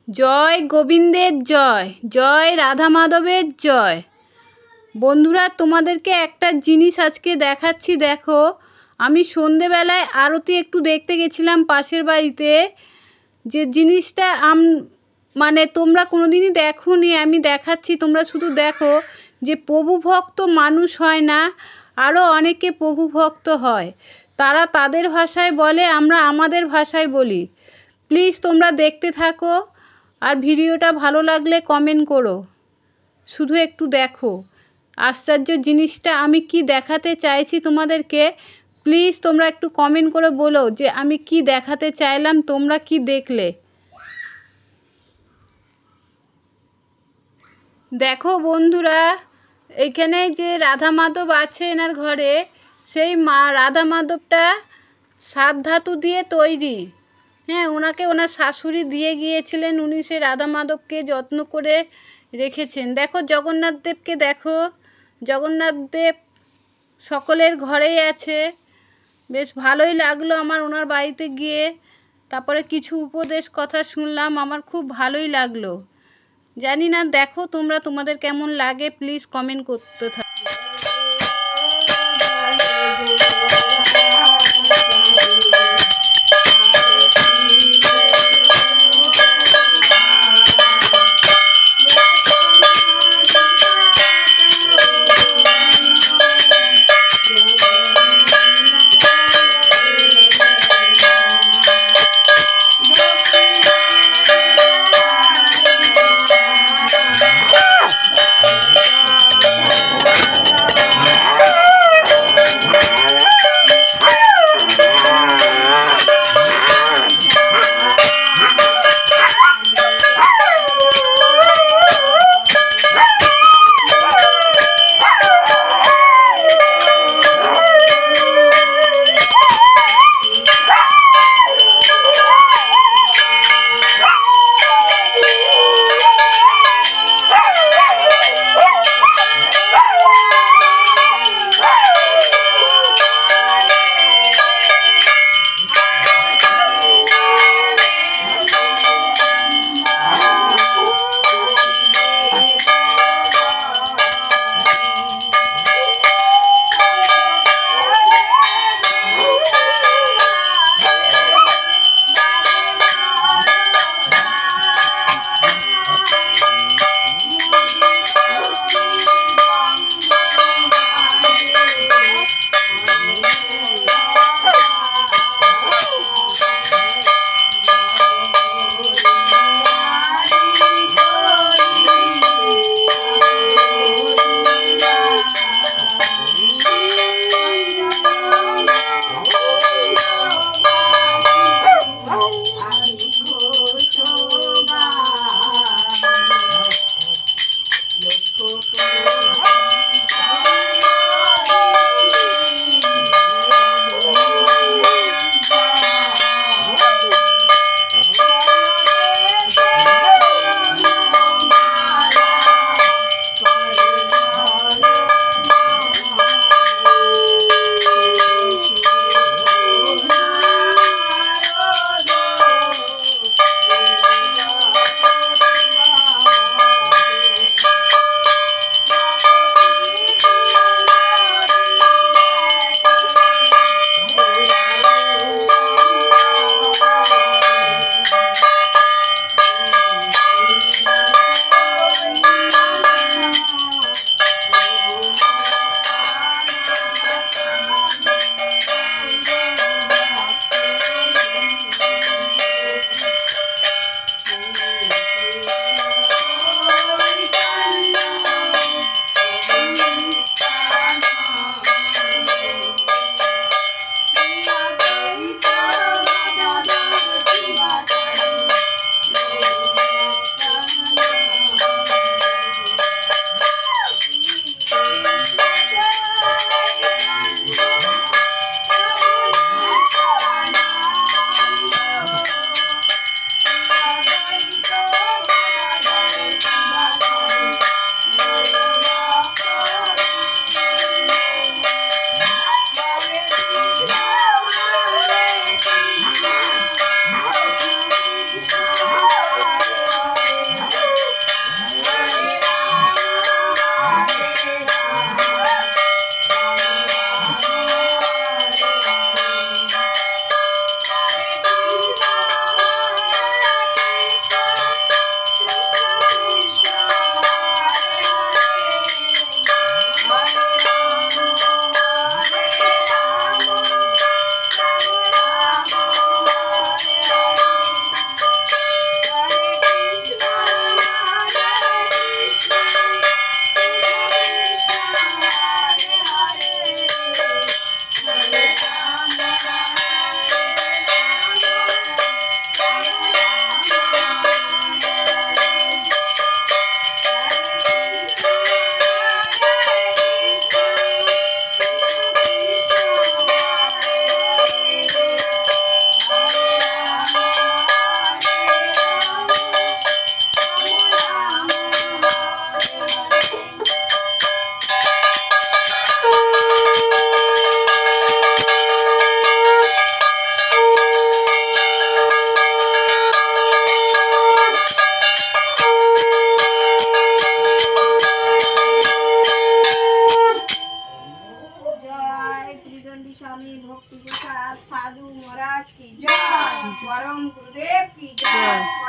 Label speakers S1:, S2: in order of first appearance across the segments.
S1: জয় গোবিন্দের জয়, জয় রাধা মাধবের জয়। বন্ধুরা, তোমাদেরকে একটা জিনিস আজকে দেখাচ্ছি। দেখো, আমি সন্ধেবেলায় আরতি একটু দেখতে গেছিলাম পাশের বাড়িতে। যে জিনিসটা মানে তোমরা কোনোদিনই দেখোনি, আমি দেখাচ্ছি, তোমরা শুধু দেখো। যে প্রভু ভক্ত মানুষ হয় না, আরও অনেকে প্রভু ভক্ত হয়। তারা তাদের ভাষায় বলে, আমরা আমাদের ভাষায় বলি। প্লিজ তোমরা দেখতে থাকো, আর ভিডিওটা ভালো লাগলে কমেন্ট করো। শুধু একটু দেখো আশ্চর্য জিনিসটা আমি কি দেখাতে চাইছি তোমাদেরকে। প্লিজ তোমরা একটু কমেন্ট করে বলো যে আমি কি দেখাতে চাইলাম, তোমরা কি দেখলে। দেখো বন্ধুরা, এখানে যে রাধা মাধব আছে এনার ঘরে, সেই রাধা মাধবটা 7 ধাতু দিয়ে তৈরি। হ্যাঁ, ওনাকে ওনার শাশুড়ি দিয়ে গিয়েছিলেন, উনি সেই রাধা মাধবকে যত্ন করে রেখেছেন। দেখো জগন্নাথ দেবকে, দেখো জগন্নাথ দেব সকলের ঘরেই আছে। বেশ ভালোই লাগলো আমার ওনার বাড়িতে গিয়ে। তারপরে কিছু উপদেশ কথা শুনলাম, আমার খুব ভালোই লাগলো। জানি না, দেখো তোমরা, তোমাদের কেমন লাগে প্লিজ কমেন্ট করতে থাকো।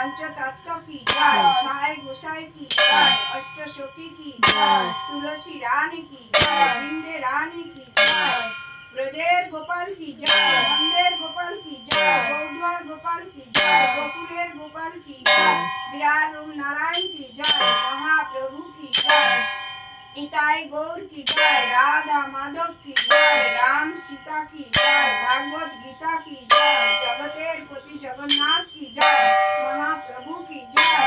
S2: पंचतत्व की जय, साई गोसाई की जय, अष्टसखी की जय, तुलसी रानी की जय, बिंदे रानी की जय, ब्रजेर गोपाल की जय, नंदेर गोपाल की जय, गौद्वार गोपाल की जय, गोकुलेर गोपाल की जय, विराट रूप नारायण की जय, महाप्रभु की जय, इताई गौर की जय, राधा माधव की जय, राम सीता की जय, भागवत गीता की जय, जगतेर पति जगन्नाथ की जय, महाप्रभु की जय,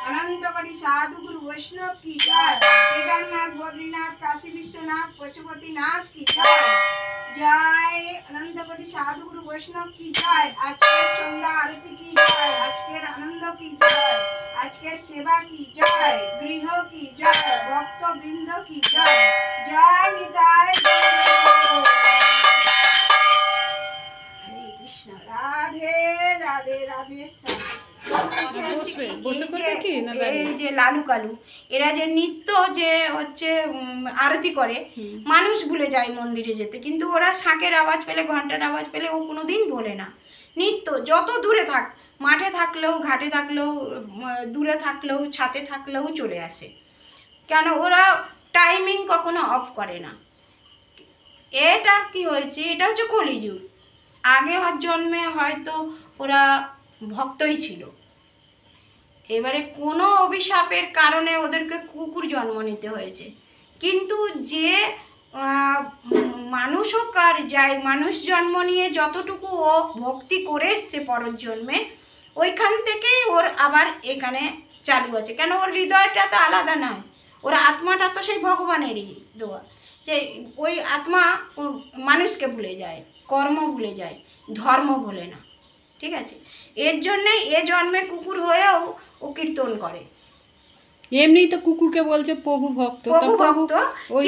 S2: अनंत कोटि साधु गुरु वैष्णव की जय, केदारनाथ बद्रीनाथ काशी विश्वनाथ पशुपतिनाथ की जय, जय अनंत कोटि साधु गुरु वैष्णव की जय, आजकेर संध्या आरती की जय, आजकेर आनंद की जय, आजकेर सेवा की जय, गृह की जय, भक्त वृंद की जय, जय निताय गौर। हरे कृष्ण, राधे राधे राधे এই যে লালু কালু এরা যে নিত্য যে হচ্ছে আরতি করে, মানুষ ভুলে যায় মন্দিরে যেতে, কিন্তু ওরা শাঁখের আওয়াজ পেলে ঘন্টার আওয়াজ পেলে ও কোনোদিন বলে না। নিত্য যত দূরে থাক, মাঠে থাকলেও ঘাটে থাকলেও দূরে থাকলেও ছাতে থাকলেও চলে আসে, কেন ওরা টাইমিং কখনো অফ করে না। এটা কি হয়েছে, এটা হচ্ছে কলিযুগ। আগে জন্মে হয়তো ওরা ভক্তই ছিল, এবারে কোনো অভিশাপের কারণে ওদেরকে কুকুর জন্ম নিতে হয়েছে। কিন্তু যে মানুষ হোক আর যাই, মানুষ জন্ম নিয়ে যতটুকু ও ভক্তি করে এসছে পরের জন্মে, ওইখান থেকেই ওর আবার এখানে চালু আছে। কেন ওর হৃদয়টা তো আলাদা নয়, ওর আত্মাটা তো সেই ভগবানেরই দেওয়া, যে ওই আত্মা মানুষকে ভুলে যায়, কর্ম ভুলে যায়, ধর্ম ভুলে না। ঠিক আছে, এর জন্যে এ জন্মে কুকুর হয়েও ও কীর্তন করে।
S1: এমনি তো কুকুরকে বলছে প্রভু ভক্ত,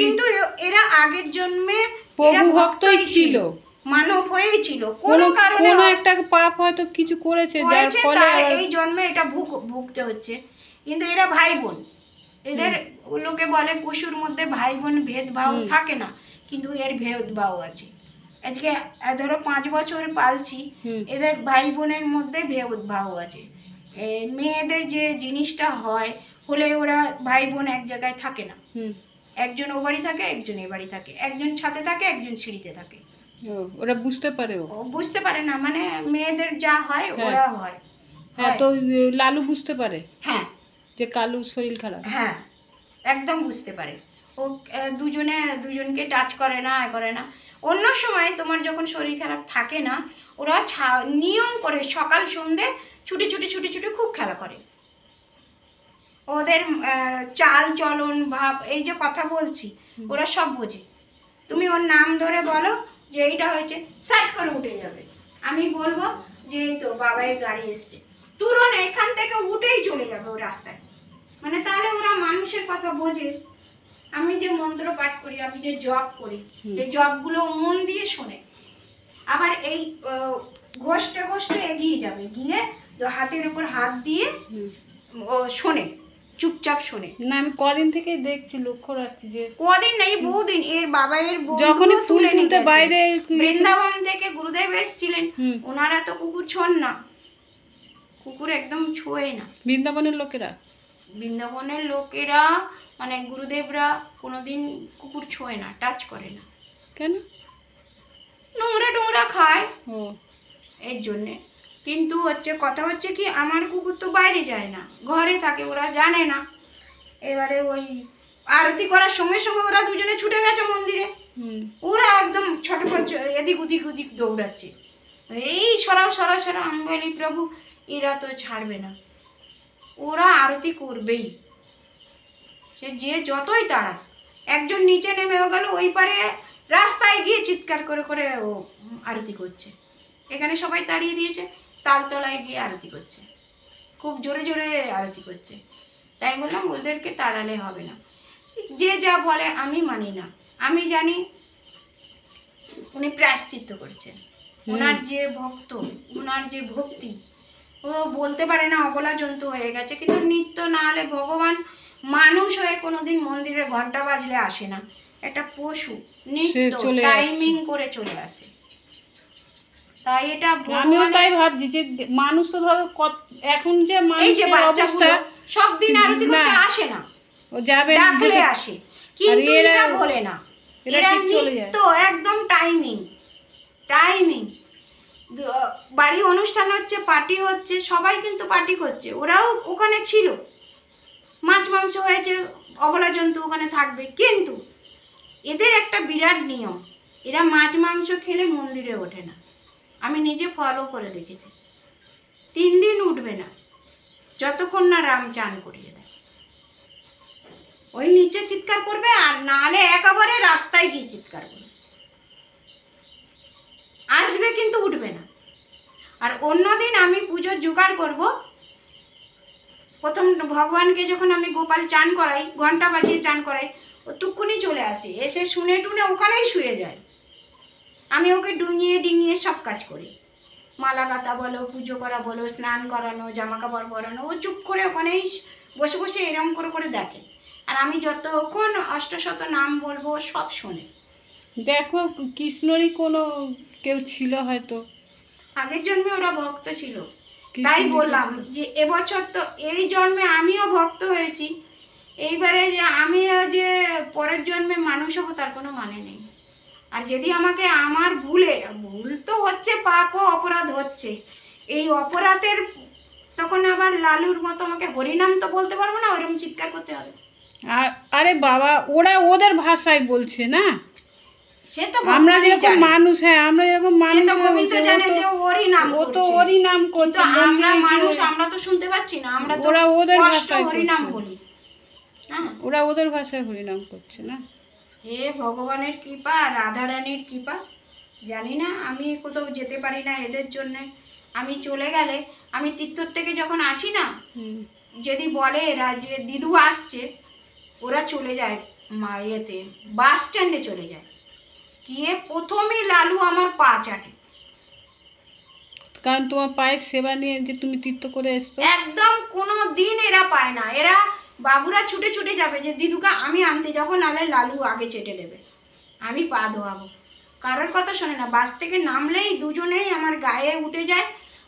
S2: কিন্তু এরা আগের জন্মে
S1: প্রভু ভক্তই ছিল,
S2: মানব হয়েই ছিল, কোনো কারণে
S1: কোনো একটা পাপ হয়তো কিছু করেছে যার ফলে
S2: এই জন্মে এটা ভুগতে হচ্ছে। কিন্তু এরা ভাই বোন, এদের লোকে বলে পশুর মধ্যে ভাই বোন ভেদভাব থাকে না, কিন্তু এর ভেদভাব আছে। আজকে ধরো 5 বছর পালছি, এদের ভাই বোনের মধ্যে ভেদভাব আছে। মেয়েদের যে জিনিসটা হয় হলে ওরা ভাই বোন এক জায়গায় থাকে না, একজন ও বাড়ি থাকে, একজন এ বাড়ি থাকে, একজন ছাদে থাকে, একজন সিঁড়িতে থাকে।
S1: ওরা বুঝতে পারে,
S2: ও বুঝতে পারে না, মানে মেয়েদের যা হয় ওরা হয়।
S1: হ্যাঁ, তো লালু বুঝতে পারে,
S2: হ্যাঁ,
S1: যে কালু শরীর খারাপ,
S2: হ্যাঁ একদম বুঝতে পারে। ও দুজনকে টাচ করে না, করে না। অন্য সময় তোমার যখন শরীর খারাপ থাকে না, ওরা নিয়ম করে সকাল সন্ধে ছুটে ছুটে ছুটে ছুটে খুব খেলা করে। ওদের চাল চলন ভাব, এই যে কথা বলছি, ওরা সব বোঝে। তুমি ওর নাম ধরে বলো যে এইটা হয়েছে, সাইড করে উঠে যাবে। আমি বলবো যে এই তো বাবাইয়ের গাড়ি এসছে, তুরন্ত এখান থেকে উঠেই চলে যাবে ও রাস্তায়। মানে তাহলে ওরা মানুষের কথা বোঝে। আমি যে মন্ত্র পাঠ করি, আমি যে জপ করি, এই জপগুলো মন দিয়ে শোনে। আবার এই ঘষতে ঘষতে এগিয়ে যাবে, গিয়ে হাতের উপর হাত দিয়ে ও শোনে, চুপচাপ শোনে।
S1: না আমি কদিন থেকে দেখছি, লক্ষ্য রাখছি যে
S2: কদিন নেই বহুদিন। এর বাবাইয়ের
S1: যখন ফুল তুলতে বাইরে
S2: বৃন্দাবন থেকে গুরুদেব এসেছিলেন, ওনারা তো কুকুর ছোন না, কুকুর একদম ছোঁয় না। বৃন্দাবনের লোকেরা মানে গুরুদেবরা কোনোদিন কুকুর ছোঁয় না, টাচ করে না।
S1: কেন?
S2: নোংরা টোংরা খায় এর জন্যে। কিন্তু কথা হচ্ছে কি, আমার কুকুর তো বাইরে যায় না, ঘরে থাকে, ওরা জানে না। এবারে ওই আরতি করার সঙ্গে সঙ্গে ওরা দুজনে ছুটে গেছে মন্দিরে, ওরা একদম ছটফট এদিক ওদিক দৌড়াচ্ছে, এই সরাও সরাও সরাও। আমি বলি প্রভু এরা তো ছাড়বে না, ওরা আরতি করবেই, সে যে যতই তারা। একজন নিচে নেমেও গেল, ওই পারে রাস্তায় গিয়ে চিৎকার করে করে ও আরতি করছে। এখানে সবাই তাড়িয়ে দিয়েছে, তালতলায় গিয়ে আরতি করছে, খুব জোরে জোরে আরতি করছে। তাই বললাম ওদেরকে তাড়ালে হবে না, যে যা বলে আমি মানি না। আমি জানি উনি প্রায়শ্চিত্ত করছেন, ওনার যে ভক্ত, ওনার যে ভক্তি, ও বলতে পারে না অবলা জন্তু হয়ে গেছে। কিন্তু নিত্য না হলে ভগবান মানুষ হয়ে কোনোদিন মন্দিরে ঘন্টা বাজলে আসে না, একটা পশু নিত্য টাইমিং করে চলে আসে। তাই এটা
S1: আমিও তাই ভাবছি যে মানুষ তো ধরো এখন যে
S2: এই যে
S1: মানুষের
S2: বাচ্চাগুলো
S1: অবস্থা
S2: সব দিন আরতি করতে
S1: না।
S2: আসে না,
S1: ও যাবে
S2: ডাকলে আসে, কিন্তু এরা বলে না, এরা
S1: ঠিক চলে যায়।
S2: নিত্য একদম টাইমিং টাইমিং। বাড়ি অনুষ্ঠান হচ্ছে, পার্টি হচ্ছে, সবাই কিন্তু পার্টি করছে, ওরাও ওখানে ছিল, মাছ মাংস হয়েছে, অবলা জন্তু ওখানে থাকবে, কিন্তু এদের একটা বিরাট নিয়ম, এরা মাছ মাংস খেলে মন্দিরে ওঠে না। আমি নিজে ফলো করে দেখেছি, 3 দিন উঠবে না যতক্ষণ না রাম চান করিয়ে দেয়। ওই নিচে চিৎকার করবে, আর নাহলে একেবারে রাস্তায় গিয়ে চিৎকার করবে, আসবে কিন্তু উঠবে না। আর অন্যদিন আমি পুজোর জোগাড় করব, প্রথম ভগবানকে যখন আমি গোপাল চান করাই, ঘন্টা বাজিয়ে চান করাই, ও টুকুনি চলে আসে, এসে শুনে টুনে ওখানেই শুয়ে যায়। আমি ওকে ডুঙিয়ে ডিঙিয়ে সব কাজ করি, মালা গাঁথা বলো, পুজো করা বলো, স্নান করানো, জামা কাপড় পরানো, ও চুপ করে ওখানেই বসে বসে এরম করে করে দেখে। আর আমি যতক্ষণ অষ্টশত নাম বলবো সব শোনে।
S1: দেখো কৃষ্ণরই কোনো কেউ ছিল হয়তো,
S2: আগের জন্মে ওরা ভক্ত ছিল, তাই বললাম যে এবছর তো এই জন্মে আমিও ভক্ত হয়েছি, এইবারে যে আমিও যে পরের জন্মে মানুষ হবো তার কোনো মানে নেই। আর যদি আমাকে আমার ভুল তো হচ্ছে, পাপ ও অপরাধ হচ্ছে, এই অপরাধের তখন আবার লালুর মতো আমাকে হরিনাম তো বলতে পারবো না, ওরকম চিৎকার করতে হবে।
S1: আরে বাবা, ওরা ওদের ভাষায় বলছে না,
S2: সে তো
S1: আমরা যেরকম মানুষ, হ্যাঁ আমরা যেরকম মানুষ,
S2: গোবিন্দ জানে যে ওরই নাম
S1: ও তো ওরই নাম করছে,
S2: আমরা মানুষ, আমরা তো শুনতে পাচ্ছি না, আমরা তো
S1: ওরা ওদের ভাষায়
S2: হরিনাম বলি।
S1: ওরা ওদের ভাষায় হরিনাম করছে না।
S2: হে ভগবানের কৃপা, রাধারানীর কৃপা, জানি না, আমি কোথাও যেতে পারি না এদের জন্য। আমি চলে গেলে, আমি তীর্থর থেকে যখন আসি না, যদি বলে এরা যে দিদু আসছে, ওরা চলে যায় ইয়েতে, বাস স্ট্যান্ডে চলে যায়, গিয়ে প্রথমেই লালু আমার পা চাটে,
S1: কারণ তোমার পায়ের সেবা নিয়ে যে তুমি তীর্থ করে এসছো।
S2: একদম কোনো দিন এরা পায় না, এরা বাবুরা ছুটে ছুটে যাবে যে দিদুকে আমি আনতে যাবো, নাহলে লালু আগে চেটে দেবে, আমি পা ধোয়াবো। কারোর কথা শোনে না, বাস থেকে নামলেই দুজনেই আমার গায়ে উঠে যায়,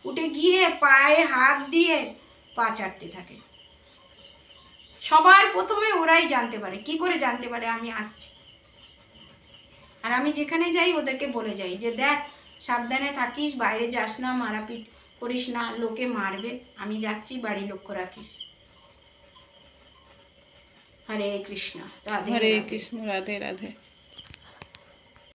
S2: উঠে গিয়ে পায়ে হাত দিয়ে পা চাটতে থাকে। সবার প্রথমে ওরাই জানতে পারে। কি করে জানতে পারে আমি আসছি? আর আমি যেখানে যাই ওদেরকে বলে যাই যে দেখ, সাবধানে থাকিস, বাইরে যাস না, মারাপিট করিস না, লোকে মারবে, আমি যাচ্ছি, বাড়ি লক্ষ্য রাখিস। হরে কৃষ্ণ, রাধে
S1: হরে
S2: রাধে।
S1: কৃষ্ণ, রাধে রাধে।